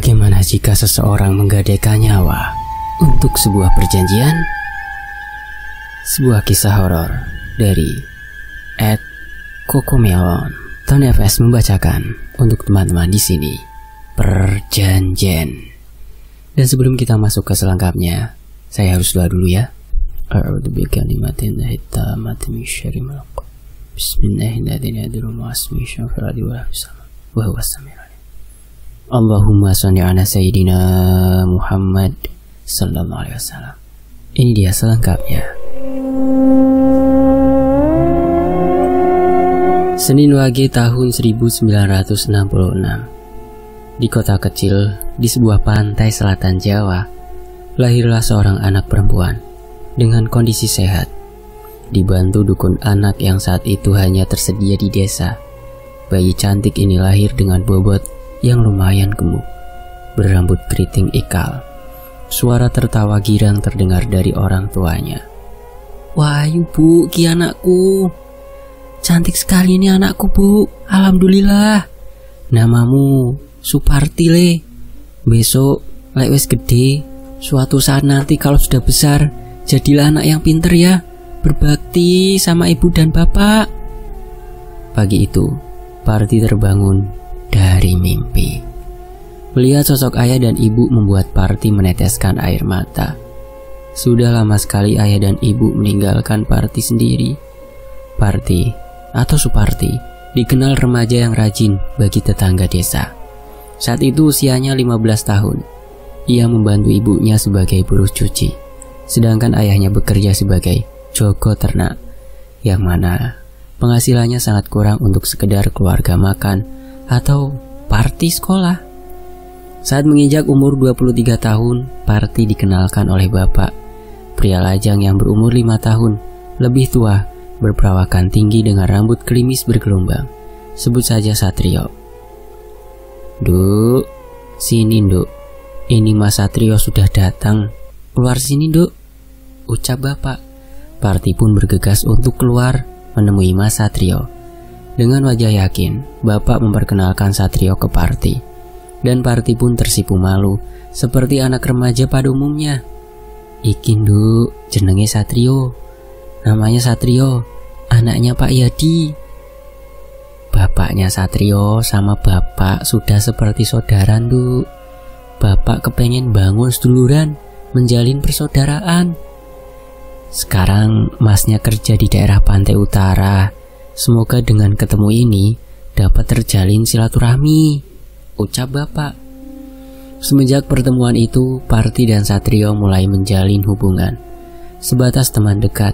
Bagaimana jika seseorang menggadaikan nyawa untuk sebuah perjanjian? Sebuah kisah horor dari @kokomelon. Tony FS membacakan untuk teman-teman di sini. Perjanjian. Dan sebelum kita masuk ke selengkapnya, saya harus doa dulu ya. Allahumma sholli ala sayyidina Muhammad sallallahu alaihi wasallam. Ini dia selengkapnya. Senin Wage tahun 1966. Di kota kecil di sebuah pantai selatan Jawa, lahirlah seorang anak perempuan dengan kondisi sehat, dibantu dukun anak yang saat itu hanya tersedia di desa. Bayi cantik ini lahir dengan bobot yang lumayan gemuk, berambut keriting ikal. Suara tertawa girang terdengar dari orang tuanya. "Wahyu bu, ki anakku. Cantik sekali ini anakku bu, alhamdulillah. Namamu Suparti le. Besok lek wis gede, suatu saat nanti kalau sudah besar, jadilah anak yang pinter ya, berbakti sama ibu dan bapak." Pagi itu, Parti terbangun dari mimpi. Melihat sosok ayah dan ibu membuat Parti meneteskan air mata. Sudah lama sekali ayah dan ibu meninggalkan Parti sendiri. Parti atau Suparti dikenal remaja yang rajin bagi tetangga desa. Saat itu usianya 15 tahun. Ia membantu ibunya sebagai buruh cuci, sedangkan ayahnya bekerja sebagai jogo ternak, yang mana penghasilannya sangat kurang untuk sekedar keluarga makan atau Parti sekolah. Saat menginjak umur 23 tahun, Parti dikenalkan oleh bapak, pria lajang yang berumur 5 tahun, lebih tua, berperawakan tinggi dengan rambut klimis bergelombang. Sebut saja Satrio. "Duk, sini Duk. Ini Mas Satrio sudah datang. Keluar sini Duk," ucap bapak. Parti pun bergegas untuk keluar menemui Mas Satrio. Dengan wajah yakin, bapak memperkenalkan Satrio ke Parti. Dan Parti pun tersipu malu, seperti anak remaja pada umumnya. "Iki Duk, jenenge Satrio. Namanya Satrio, anaknya Pak Yadi." Bapaknya Satrio sama bapak sudah seperti saudara Duk. Bapak kepengen bangun seduluran, menjalin persaudaraan. Sekarang masnya kerja di daerah pantai utara. Semoga dengan ketemu ini dapat terjalin silaturahmi, ucap bapak. Semenjak pertemuan itu, Parti dan Satrio mulai menjalin hubungan sebatas teman dekat.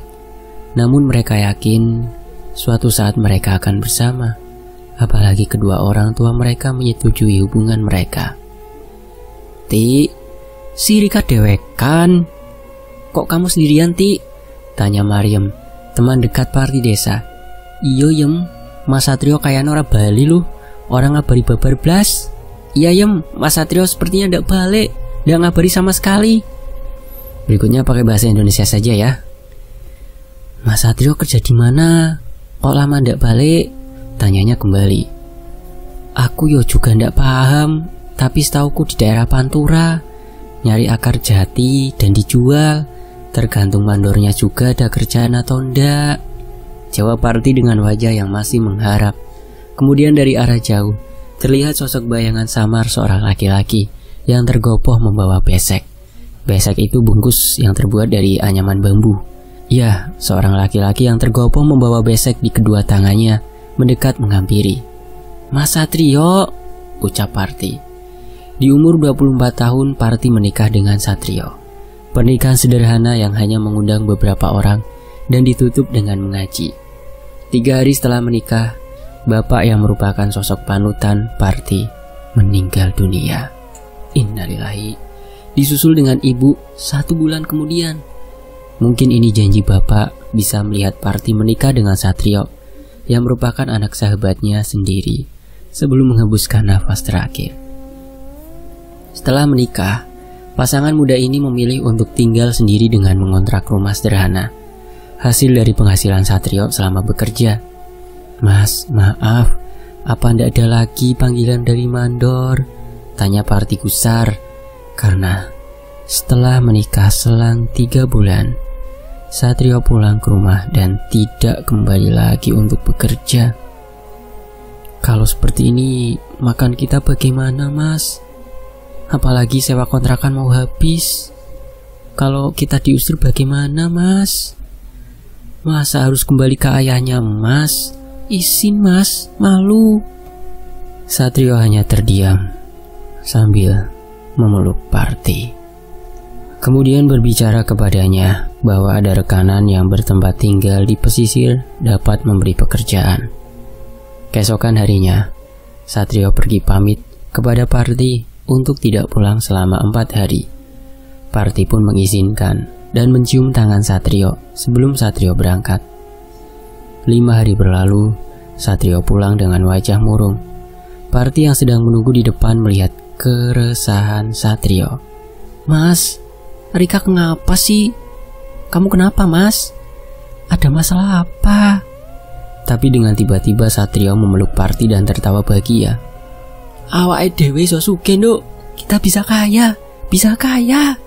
Namun mereka yakin suatu saat mereka akan bersama. Apalagi kedua orang tua mereka menyetujui hubungan mereka. "Ti, si Rika dewekan. Kok kamu sendirian, Ti?" tanya Maryam, teman dekat Parti desa. "Iyo Yem, Mas Satrio kayaknya ora bali lu. Orang ngabari babar blas." "Iya Yem, Mas Satrio sepertinya ndak balik, ndak ngabari sama sekali." Berikutnya pakai bahasa Indonesia saja ya. "Mas Satrio kerja di mana? Kok lama ndak balik?" tanyanya kembali. "Aku yo juga ndak paham, tapi setauku di daerah Pantura, nyari akar jati dan dijual. Tergantung mandornya juga ada kerjaan atau ndak," jawab Parti dengan wajah yang masih mengharap. Kemudian dari arah jauh, terlihat sosok bayangan samar seorang laki-laki yang tergopoh membawa besek. Besek itu bungkus yang terbuat dari anyaman bambu. Ya, seorang laki-laki yang tergopoh membawa besek di kedua tangannya, mendekat menghampiri. "Mas Satrio," ucap Parti. Di umur 24 tahun, Parti menikah dengan Satrio. Pernikahan sederhana yang hanya mengundang beberapa orang dan ditutup dengan mengaji. 3 hari setelah menikah, bapak yang merupakan sosok panutan Parti meninggal dunia. Innalillahi. Disusul dengan ibu 1 bulan kemudian. Mungkin ini janji bapak bisa melihat Parti menikah dengan Satrio, yang merupakan anak sahabatnya sendiri, sebelum menghembuskan nafas terakhir. Setelah menikah, pasangan muda ini memilih untuk tinggal sendiri dengan mengontrak rumah sederhana, hasil dari penghasilan Satrio selama bekerja. "Mas, maaf, apa ndak ada lagi panggilan dari mandor?" Tanya Parti gusar, karena setelah menikah selang 3 bulan, Satrio pulang ke rumah dan tidak kembali lagi untuk bekerja. Kalau seperti ini, makan kita bagaimana, Mas? Apalagi sewa kontrakan mau habis. Kalau kita diusir bagaimana, Mas? Masa harus kembali ke ayahnya, Mas? Izin, Mas, malu. Satrio hanya terdiam sambil memeluk Parti. Kemudian berbicara kepadanya bahwa ada rekanan yang bertempat tinggal di pesisir dapat memberi pekerjaan. Keesokan harinya, Satrio pergi pamit kepada Parti untuk tidak pulang selama 4 hari. Parti pun mengizinkan dan mencium tangan Satrio sebelum Satrio berangkat. 5 hari berlalu, Satrio pulang dengan wajah murung. Parti yang sedang menunggu di depan melihat keresahan Satrio. Mas, Rika kenapa sih? Kamu kenapa, Mas? Ada masalah apa? Tapi dengan tiba-tiba Satrio memeluk Parti dan tertawa bahagia. Awake dhewe iso sugih, Nduk. Kita bisa kaya, bisa kaya.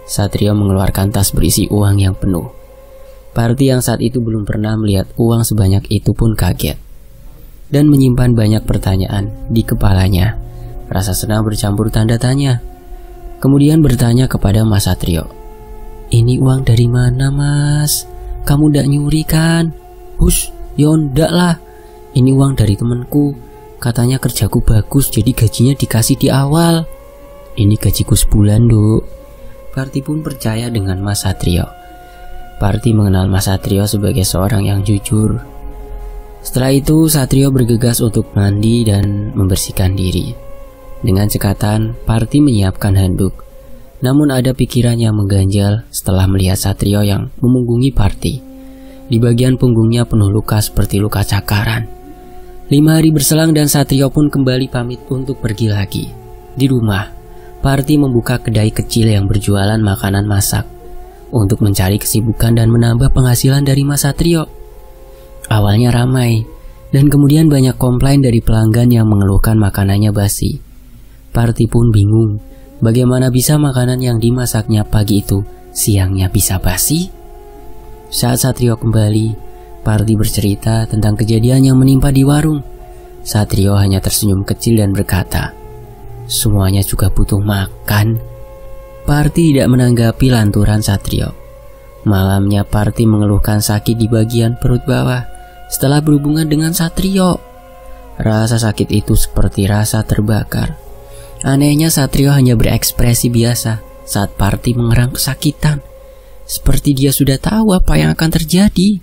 Satrio mengeluarkan tas berisi uang yang penuh. Parti yang saat itu belum pernah melihat uang sebanyak itu pun kaget dan menyimpan banyak pertanyaan di kepalanya. Rasa senang bercampur tanda tanya. Kemudian bertanya kepada Mas Satrio, ini uang dari mana, Mas? Kamu ndak nyuri kan? Hush, ya ndak lah. Ini uang dari temanku. Katanya kerjaku bagus, jadi gajinya dikasih di awal. Ini gajiku sebulan, Duk. Parti pun percaya dengan Mas Satrio. Parti mengenal Mas Satrio sebagai seorang yang jujur. Setelah itu, Satrio bergegas untuk mandi dan membersihkan diri. Dengan cekatan, Parti menyiapkan handuk. Namun ada pikiran yang mengganjal setelah melihat Satrio yang memunggungi Parti. Di bagian punggungnya penuh luka seperti luka cakaran. 5 hari berselang dan Satrio pun kembali pamit untuk pergi lagi. Di rumah, Parti membuka kedai kecil yang berjualan makanan masak untuk mencari kesibukan dan menambah penghasilan dari Mas Satrio. Awalnya ramai, dan kemudian banyak komplain dari pelanggan yang mengeluhkan makanannya basi. Parti pun bingung, bagaimana bisa makanan yang dimasaknya pagi itu siangnya bisa basi? Saat Satrio kembali, Parti bercerita tentang kejadian yang menimpa di warung. Satrio hanya tersenyum kecil dan berkata, semuanya juga butuh makan. Parti tidak menanggapi lanturan Satrio. Malamnya Parti mengeluhkan sakit di bagian perut bawah setelah berhubungan dengan Satrio. Rasa sakit itu seperti rasa terbakar. Anehnya Satrio hanya berekspresi biasa saat Parti mengerang kesakitan, seperti dia sudah tahu apa yang akan terjadi.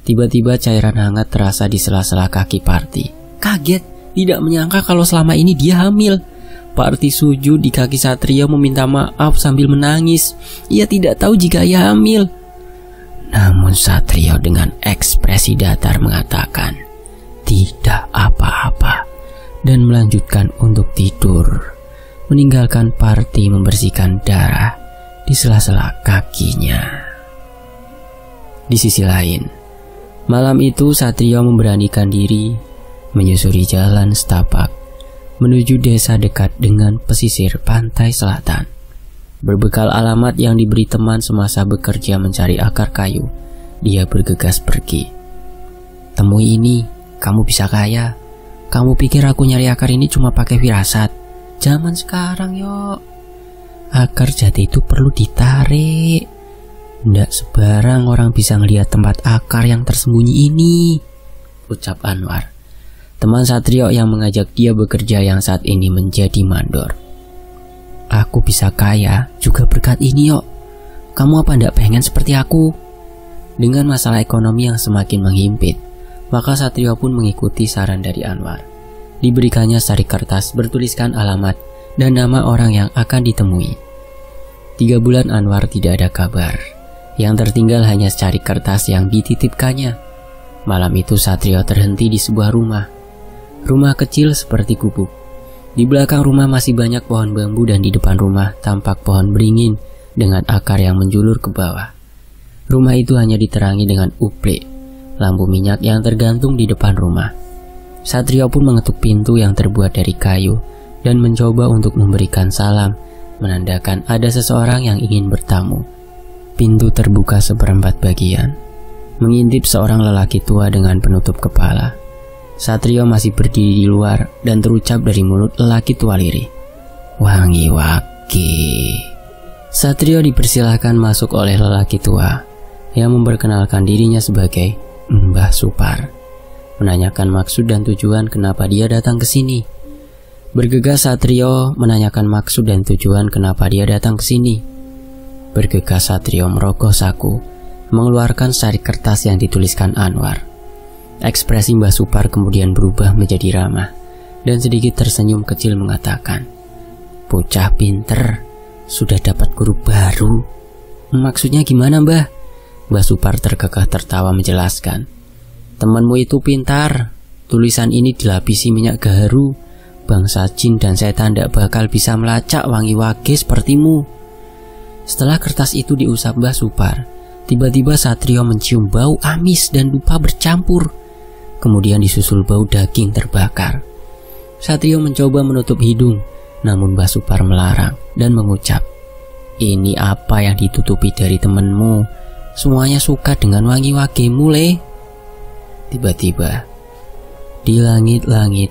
Tiba-tiba cairan hangat terasa di sela-sela kaki Parti. Kaget, tidak menyangka kalau selama ini dia hamil. Parti sujud di kaki Satrio meminta maaf sambil menangis. Ia tidak tahu jika ia hamil. Namun Satrio dengan ekspresi datar mengatakan, tidak apa-apa, dan melanjutkan untuk tidur, meninggalkan Parti membersihkan darah di sela-sela kakinya. Di sisi lain, malam itu Satrio memberanikan diri menyusuri jalan setapak menuju desa dekat dengan pesisir pantai selatan. Berbekal alamat yang diberi teman semasa bekerja mencari akar kayu, dia bergegas pergi. Temui ini, kamu bisa kaya. Kamu pikir aku nyari akar ini cuma pakai firasat? Zaman sekarang yo, akar jati itu perlu ditarik. Nggak sebarang orang bisa ngelihat tempat akar yang tersembunyi ini, ucap Anwar, teman Satrio yang mengajak dia bekerja yang saat ini menjadi mandor. Aku bisa kaya juga berkat ini yo. Kamu apa ndak pengen seperti aku? Dengan masalah ekonomi yang semakin menghimpit, maka Satrio pun mengikuti saran dari Anwar. Diberikannya sari kertas bertuliskan alamat dan nama orang yang akan ditemui. 3 bulan Anwar tidak ada kabar. Yang tertinggal hanya secari kertas yang dititipkannya. Malam itu Satrio terhenti di sebuah rumah. Rumah kecil seperti gubuk. Di belakang rumah masih banyak pohon bambu dan di depan rumah tampak pohon beringin dengan akar yang menjulur ke bawah. Rumah itu hanya diterangi dengan uplek, lampu minyak yang tergantung di depan rumah. Satrio pun mengetuk pintu yang terbuat dari kayu dan mencoba untuk memberikan salam, menandakan ada seseorang yang ingin bertamu. Pintu terbuka seperempat bagian, mengintip seorang lelaki tua dengan penutup kepala. Satrio masih berdiri di luar dan terucap dari mulut lelaki tua lirih, "Wangi-waki." Satrio dipersilahkan masuk oleh lelaki tua yang memperkenalkan dirinya sebagai Mbah Supar, menanyakan maksud dan tujuan kenapa dia datang ke sini. Bergegas Satrio menanyakan maksud dan tujuan kenapa dia datang ke sini. Bergegas Satrio merogoh saku, mengeluarkan secari kertas yang dituliskan Anwar. Ekspresi Mbah Supar kemudian berubah menjadi ramah dan sedikit tersenyum kecil mengatakan, "Bocah pinter, sudah dapat guru baru." "Maksudnya gimana, Mbah?" Mbah Supar terkekeh tertawa menjelaskan, "Temanmu itu pintar. Tulisan ini dilapisi minyak gaharu. Bangsa jin dan setan tidak bakal bisa melacak wangi-wage sepertimu." Setelah kertas itu diusap Mbah Supar, tiba-tiba Satrio mencium bau amis dan dupa bercampur. Kemudian disusul bau daging terbakar. Satrio mencoba menutup hidung, namun Mbah Supar melarang dan mengucap, "Ini apa yang ditutupi dari temanmu? Semuanya suka dengan wangi-wagemu, Le." Tiba-tiba, di langit-langit,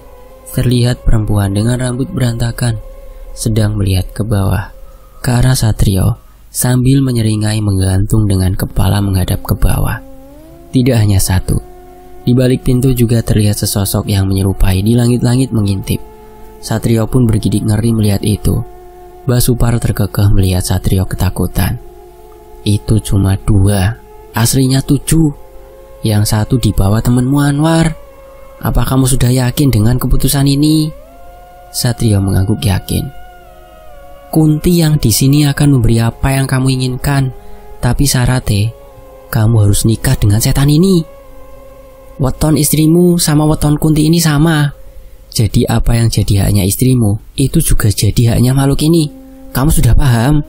terlihat perempuan dengan rambut berantakan sedang melihat ke bawah ke arah Satrio sambil menyeringai menggantung dengan kepala menghadap ke bawah. Tidak hanya satu, di balik pintu juga terlihat sesosok yang menyerupai di langit-langit mengintip. Satrio pun bergidik ngeri melihat itu. Mbah Supar terkekeh melihat Satrio ketakutan. "Itu cuma 2, aslinya 7. Yang satu di bawah temanmu Anwar. Apa kamu sudah yakin dengan keputusan ini?" Satrio mengangguk yakin. "Kunti yang di sini akan memberi apa yang kamu inginkan, tapi syaratnya kamu harus nikah dengan setan ini. Weton istrimu sama weton Kunti ini sama. Jadi apa yang jadi haknya istrimu, itu juga jadi haknya makhluk ini. Kamu sudah paham?"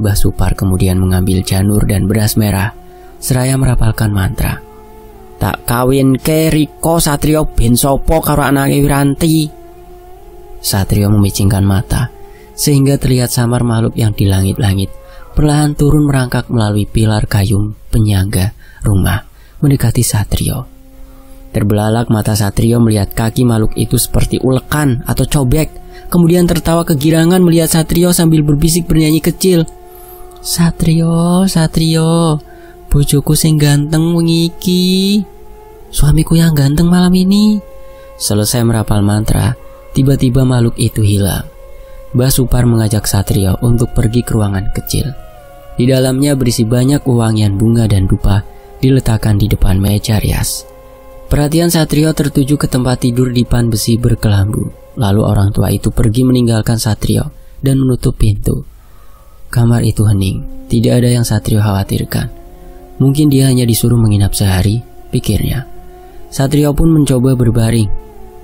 Mbah Supar kemudian mengambil janur dan beras merah seraya merapalkan mantra. "Tak kawin ke Riko Satrio ben sopo karo anake Wiranti." Satrio memicingkan mata sehingga terlihat samar makhluk yang di langit-langit perlahan turun merangkak melalui pilar kayu penyangga rumah mendekati Satrio. Terbelalak mata Satrio melihat kaki makhluk itu seperti ulekan atau cobek, kemudian tertawa kegirangan melihat Satrio sambil berbisik bernyanyi kecil, "Satrio, Satrio, bojoku sing ganteng wengi iki. Suamiku yang ganteng malam ini." Selesai merapal mantra, tiba-tiba makhluk itu hilang. Mbah Supar mengajak Satrio untuk pergi ke ruangan kecil. Di dalamnya berisi banyak wewangian bunga dan dupa diletakkan di depan meja rias. Perhatian Satrio tertuju ke tempat tidur dipan besi berkelambu. Lalu orang tua itu pergi meninggalkan Satrio dan menutup pintu. Kamar itu hening, tidak ada yang Satrio khawatirkan. Mungkin dia hanya disuruh menginap sehari, pikirnya. Satrio pun mencoba berbaring,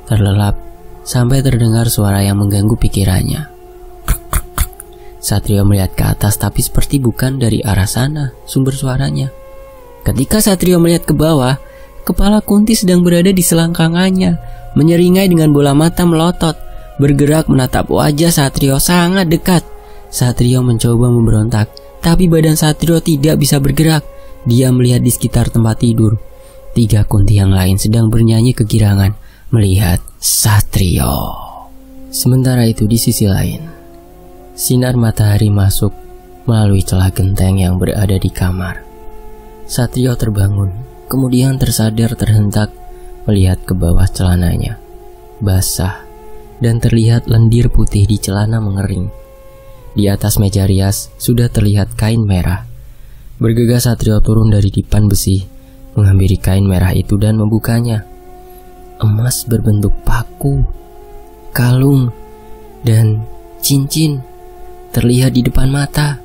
terlelap, sampai terdengar suara yang mengganggu pikirannya. Satrio melihat ke atas tapi seperti bukan dari arah sana sumber suaranya. Ketika Satrio melihat ke bawah, kepala Kunti sedang berada di selangkangannya, menyeringai dengan bola mata melotot, bergerak menatap wajah Satrio sangat dekat. Satrio mencoba memberontak, tapi badan Satrio tidak bisa bergerak. Dia melihat di sekitar tempat tidur. 3 Kunti yang lain sedang bernyanyi kegirangan melihat Satrio. Sementara itu di sisi lain, sinar matahari masuk melalui celah genteng yang berada di kamar. Satrio terbangun, kemudian tersadar terhentak melihat ke bawah celananya. Basah dan terlihat lendir putih di celana mengering. Di atas meja rias sudah terlihat kain merah. Bergegas Satrio turun dari dipan besi, menghampiri kain merah itu dan membukanya. Emas berbentuk paku, kalung, dan cincin terlihat di depan mata.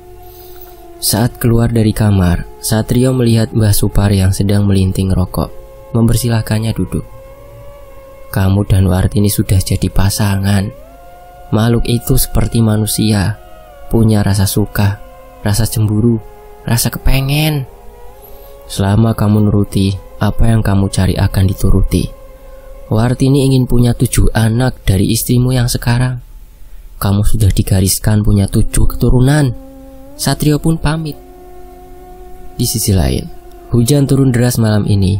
Saat keluar dari kamar, Satrio melihat Mbah Supar yang sedang melinting rokok, mempersilahkannya duduk. "Kamu dan Wartini sudah jadi pasangan. Makhluk itu seperti manusia, punya rasa suka, rasa cemburu, rasa kepengen. Selama kamu nuruti, apa yang kamu cari akan dituruti. Wartini ingin punya 7 anak dari istrimu yang sekarang. Kamu sudah digariskan punya 7 keturunan. Satrio pun pamit. Di sisi lain, hujan turun deras malam ini.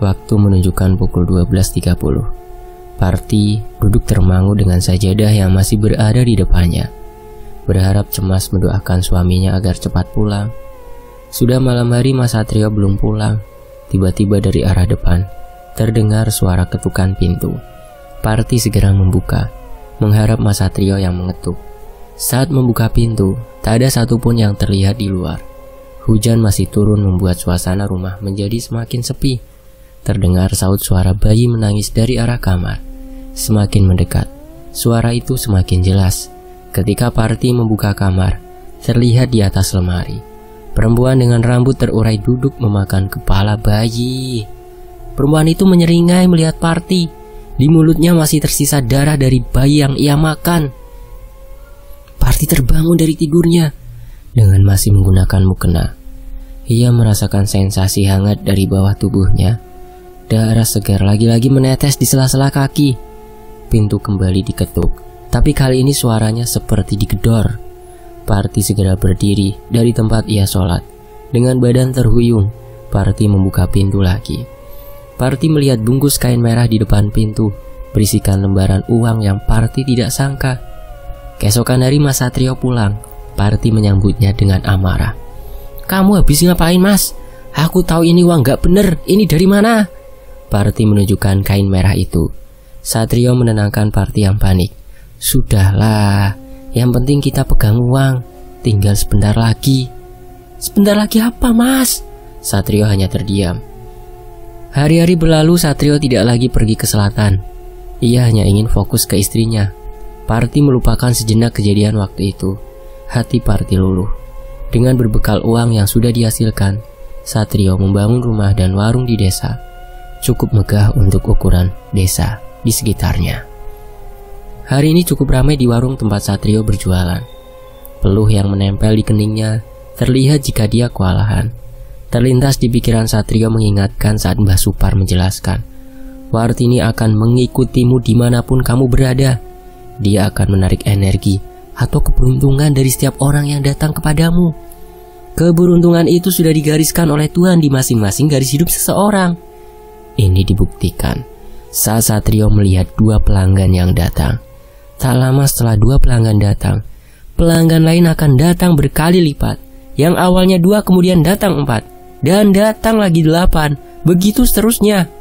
Waktu menunjukkan pukul 12.30. Parti duduk termangu dengan sajadah yang masih berada di depannya, berharap cemas mendoakan suaminya agar cepat pulang. Sudah malam hari Mas Satrio belum pulang. Tiba-tiba dari arah depan terdengar suara ketukan pintu. Parti segera membuka, mengharap Mas Satrio yang mengetuk. Saat membuka pintu, tak ada satupun yang terlihat di luar. Hujan masih turun membuat suasana rumah menjadi semakin sepi. Terdengar saut suara bayi menangis dari arah kamar. Semakin mendekat, suara itu semakin jelas. Ketika Parti membuka kamar, terlihat di atas lemari perempuan dengan rambut terurai duduk memakan kepala bayi. Perempuan itu menyeringai melihat Parti. Di mulutnya masih tersisa darah dari bayi yang ia makan. Parti terbangun dari tidurnya dengan masih menggunakan mukena. Ia merasakan sensasi hangat dari bawah tubuhnya. Darah segar lagi-lagi menetes di sela-sela kaki. Pintu kembali diketuk, tapi kali ini suaranya seperti digedor. Parti segera berdiri dari tempat ia sholat. Dengan badan terhuyung, Parti membuka pintu lagi. Parti melihat bungkus kain merah di depan pintu, berisikan lembaran uang yang Parti tidak sangka. Keesokan hari Mas Satrio pulang. Parti menyambutnya dengan amarah. "Kamu habis ngapain, Mas? Aku tahu ini uang gak bener. Ini dari mana?" Parti menunjukkan kain merah itu. Satrio menenangkan Parti yang panik. "Sudahlah, yang penting kita pegang uang. Tinggal sebentar lagi." "Sebentar lagi apa, Mas?" Satrio hanya terdiam. Hari-hari berlalu, Satrio tidak lagi pergi ke selatan. Ia hanya ingin fokus ke istrinya. Parti melupakan sejenak kejadian waktu itu. Hati Parti luluh. Dengan berbekal uang yang sudah dihasilkan, Satrio membangun rumah dan warung di desa. Cukup megah untuk ukuran desa di sekitarnya. Hari ini cukup ramai di warung tempat Satrio berjualan. Peluh yang menempel di keningnya terlihat jika dia kewalahan. Terlintas di pikiran Satrio mengingatkan saat Mbah Supar menjelaskan, "Wartini akan mengikutimu dimanapun kamu berada. Dia akan menarik energi atau keberuntungan dari setiap orang yang datang kepadamu. Keberuntungan itu sudah digariskan oleh Tuhan di masing-masing garis hidup seseorang." Ini dibuktikan saat Satrio melihat 2 pelanggan yang datang. Tak lama setelah 2 pelanggan datang, pelanggan lain akan datang berkali lipat. Yang awalnya 2 kemudian datang 4, dan datang lagi 8, begitu seterusnya.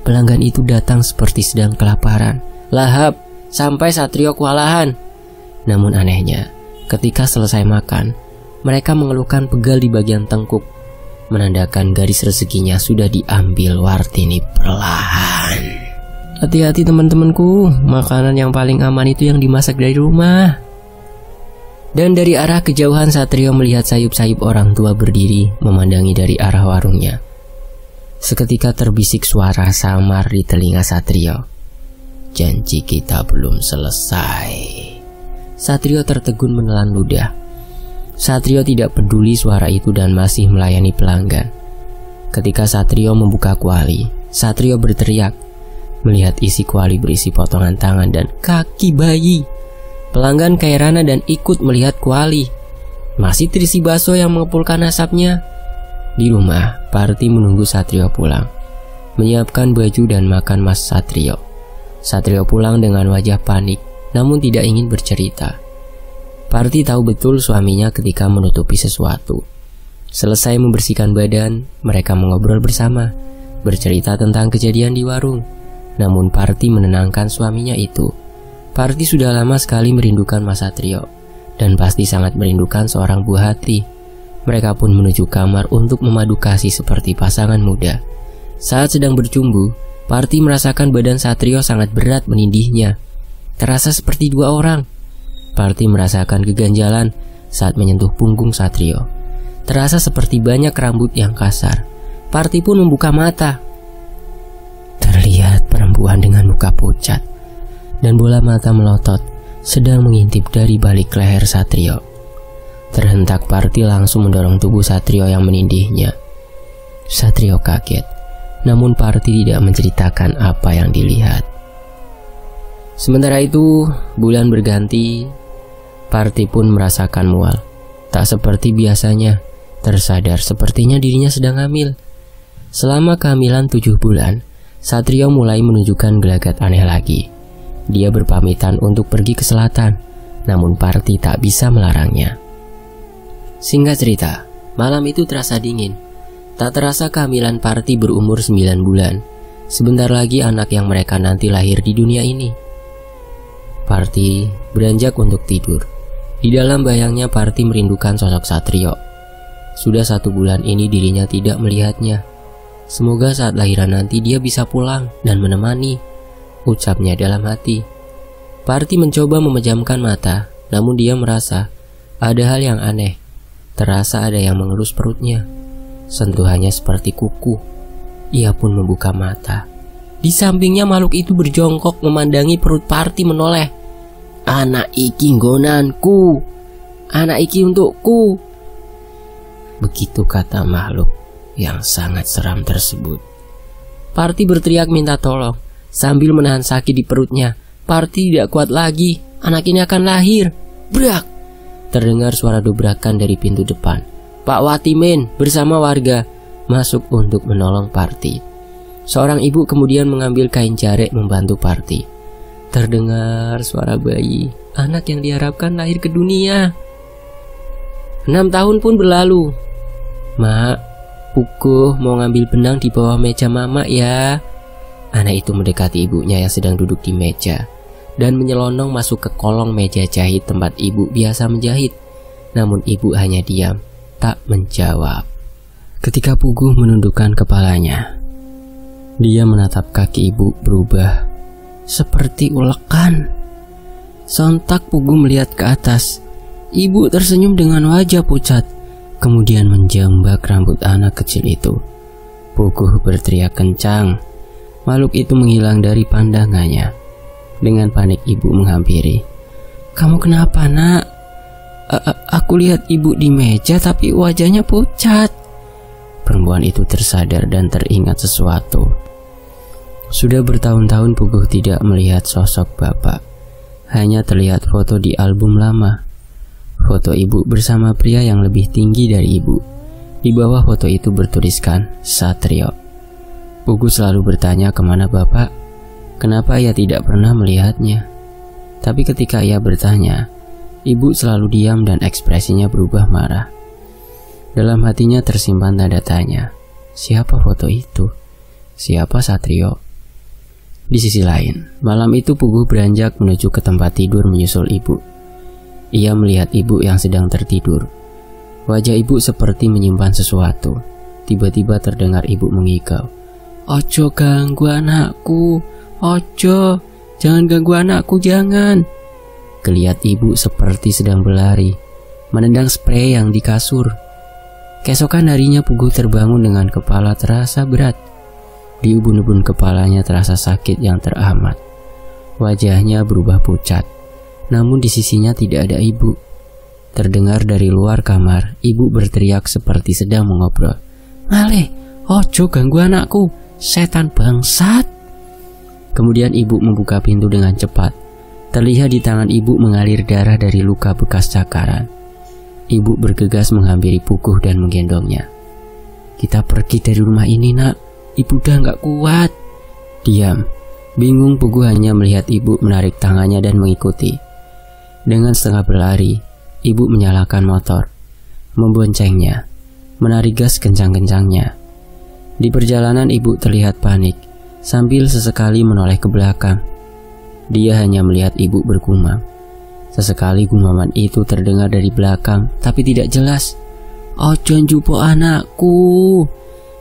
Pelanggan itu datang seperti sedang kelaparan, lahap, sampai Satrio kewalahan. Namun anehnya, ketika selesai makan, mereka mengeluhkan pegal di bagian tengkuk, menandakan garis rezekinya sudah diambil Wartini perlahan. Hati-hati teman-temanku, makanan yang paling aman itu yang dimasak dari rumah. Dan dari arah kejauhan Satrio melihat sayup-sayup orang tua berdiri memandangi dari arah warungnya. Seketika terbisik suara samar di telinga Satrio. "Janji kita belum selesai." Satrio tertegun menelan ludah. Satrio tidak peduli suara itu dan masih melayani pelanggan. Ketika Satrio membuka kuali, Satrio berteriak. Melihat isi kuali berisi potongan tangan dan kaki bayi. Pelanggan keherana dan ikut melihat kuali. Masih terisi bakso yang mengepulkan asapnya. Di rumah, Parti menunggu Satrio pulang, menyiapkan baju dan makan Mas Satrio. Satrio pulang dengan wajah panik, namun tidak ingin bercerita. Parti tahu betul suaminya ketika menutupi sesuatu. Selesai membersihkan badan, mereka mengobrol bersama, bercerita tentang kejadian di warung. Namun Parti menenangkan suaminya itu. Parti sudah lama sekali merindukan Mas Satrio, dan pasti sangat merindukan seorang buah hati. Mereka pun menuju kamar untuk memadu kasih seperti pasangan muda. Saat sedang bercumbu, Parti merasakan badan Satrio sangat berat menindihnya. Terasa seperti 2 orang. Parti merasakan keganjalan saat menyentuh punggung Satrio. Terasa seperti banyak rambut yang kasar. Parti pun membuka mata. Terlihat perempuan dengan muka pucat, dan bola mata melotot sedang mengintip dari balik leher Satrio. Terhentak Parti langsung mendorong tubuh Satrio yang menindihnya. Satrio kaget. namun Parti tidak menceritakan apa yang dilihat. Sementara itu, bulan berganti. Parti pun merasakan mual. Tak seperti biasanya, tersadar sepertinya dirinya sedang hamil. Selama kehamilan 7 bulan, Satrio mulai menunjukkan gelagat aneh lagi. Dia berpamitan untuk pergi ke selatan, namun Parti tak bisa melarangnya. Singkat cerita, malam itu terasa dingin. Tak terasa kehamilan Parti berumur 9 bulan. Sebentar lagi anak yang mereka nanti lahir di dunia ini. Parti beranjak untuk tidur. Di dalam bayangnya Parti merindukan sosok Satrio. Sudah 1 bulan ini dirinya tidak melihatnya. Semoga saat lahiran nanti dia bisa pulang dan menemani, ucapnya dalam hati. Parti mencoba memejamkan mata, namun dia merasa ada hal yang aneh. Terasa ada yang mengelus perutnya. Sentuhannya seperti kuku. Ia pun membuka mata. Di sampingnya makhluk itu berjongkok memandangi perut Parti menoleh. "Anak iki nggonanku. Anak iki untukku." Begitu kata makhluk yang sangat seram tersebut. Parti berteriak minta tolong sambil menahan sakit di perutnya. Parti tidak kuat lagi. Anak ini akan lahir. Brak! Terdengar suara dobrakan dari pintu depan. Pak Watimin bersama warga masuk untuk menolong Parti. Seorang ibu kemudian mengambil kain jarik membantu Parti. Terdengar suara bayi, anak yang diharapkan lahir ke dunia. 6 tahun pun berlalu. "Mak, Puguh mau ngambil benang di bawah meja mama ya." Anak itu mendekati ibunya yang sedang duduk di meja dan menyelonong masuk ke kolong meja jahit tempat ibu biasa menjahit. Namun ibu hanya diam, tak menjawab. Ketika Puguh menundukkan kepalanya, dia menatap kaki ibu berubah seperti ulekan. Sontak Puguh melihat ke atas. Ibu tersenyum dengan wajah pucat, kemudian menjambak rambut anak kecil itu. Puguh berteriak kencang. Makhluk itu menghilang dari pandangannya. Dengan panik ibu menghampiri. "Kamu kenapa, nak?" Aku lihat ibu di meja tapi wajahnya pucat." Perempuan itu tersadar dan teringat sesuatu. Sudah bertahun-tahun Puguh tidak melihat sosok bapak. Hanya terlihat foto di album lama. Foto ibu bersama pria yang lebih tinggi dari ibu. Di bawah foto itu bertuliskan Satrio. Puguh selalu bertanya kemana bapak. Kenapa ia tidak pernah melihatnya. Tapi ketika ia bertanya, ibu selalu diam dan ekspresinya berubah marah. Dalam hatinya tersimpan tanda tanya. Siapa foto itu? Siapa Satrio? Di sisi lain, malam itu Puguh beranjak menuju ke tempat tidur menyusul ibu. Ia melihat ibu yang sedang tertidur. Wajah ibu seperti menyimpan sesuatu. Tiba-tiba terdengar ibu mengigau. "Ojo ganggu anakku, ojo, jangan ganggu anakku, jangan." Kelihat ibu seperti sedang berlari, menendang sprei yang di kasur. Keesokan harinya Puguh terbangun dengan kepala terasa berat. Di ubun-ubun kepalanya terasa sakit yang teramat. Wajahnya berubah pucat, namun di sisinya tidak ada ibu. Terdengar dari luar kamar, ibu berteriak seperti sedang mengobrol. "Malih, ojo ganggu anakku, setan bangsat." Kemudian ibu membuka pintu dengan cepat. Terlihat di tangan ibu mengalir darah dari luka bekas cakaran. Ibu bergegas menghampiri Puguh dan menggendongnya. "Kita pergi dari rumah ini, nak. Ibu udah gak kuat." Diam. Bingung Puguh hanya melihat ibu menarik tangannya dan mengikuti. Dengan setengah berlari, ibu menyalakan motor, memboncengnya, menarik gas kencang-kencangnya. Di perjalanan ibu terlihat panik, sambil sesekali menoleh ke belakang. Dia hanya melihat ibu bergumam. Sesekali gumaman itu terdengar dari belakang, tapi tidak jelas. "Ojo njupuk anakku."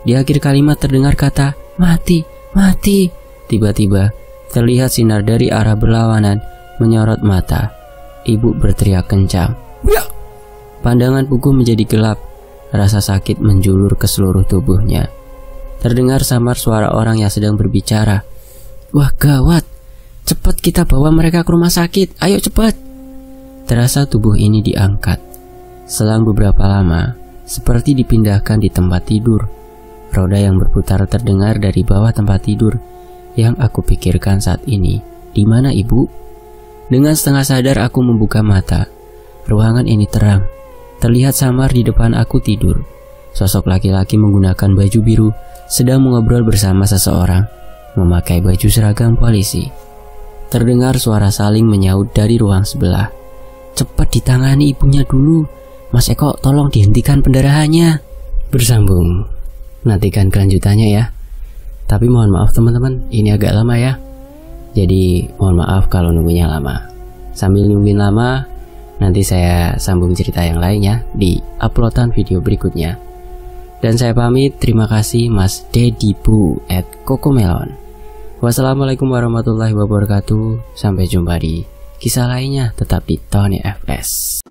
Di akhir kalimat terdengar kata, "Mati, mati." Tiba-tiba terlihat sinar dari arah berlawanan menyorot mata. Ibu berteriak kencang. "Ya!" Pandangan Puguh menjadi gelap. Rasa sakit menjulur ke seluruh tubuhnya. Terdengar samar suara orang yang sedang berbicara. "Wah, gawat. Cepat kita bawa mereka ke rumah sakit. Ayo cepat." Terasa tubuh ini diangkat. Selang beberapa lama, seperti dipindahkan di tempat tidur. roda yang berputar terdengar dari bawah tempat tidur. Yang aku pikirkan saat ini, di mana ibu? Dengan setengah sadar aku membuka mata. Ruangan ini terang. Terlihat samar di depan aku tidur. Sosok laki-laki menggunakan baju biru sedang mengobrol bersama seseorang memakai baju seragam polisi. Terdengar suara saling menyaut dari ruang sebelah. Cepat ditangani ibunya dulu. Mas Eko, tolong dihentikan pendarahannya. Bersambung. Nantikan kelanjutannya ya. Tapi mohon maaf teman-teman, ini agak lama ya. Jadi mohon maaf kalau nunggunya lama. Sambil nungguin lama, nanti saya sambung cerita yang lainnya di uploadan video berikutnya. Dan saya pamit, terima kasih Mas Dedi Bu @kokomelon. Wassalamualaikum warahmatullahi wabarakatuh. Sampai jumpa di kisah lainnya, tetap di Tony FS.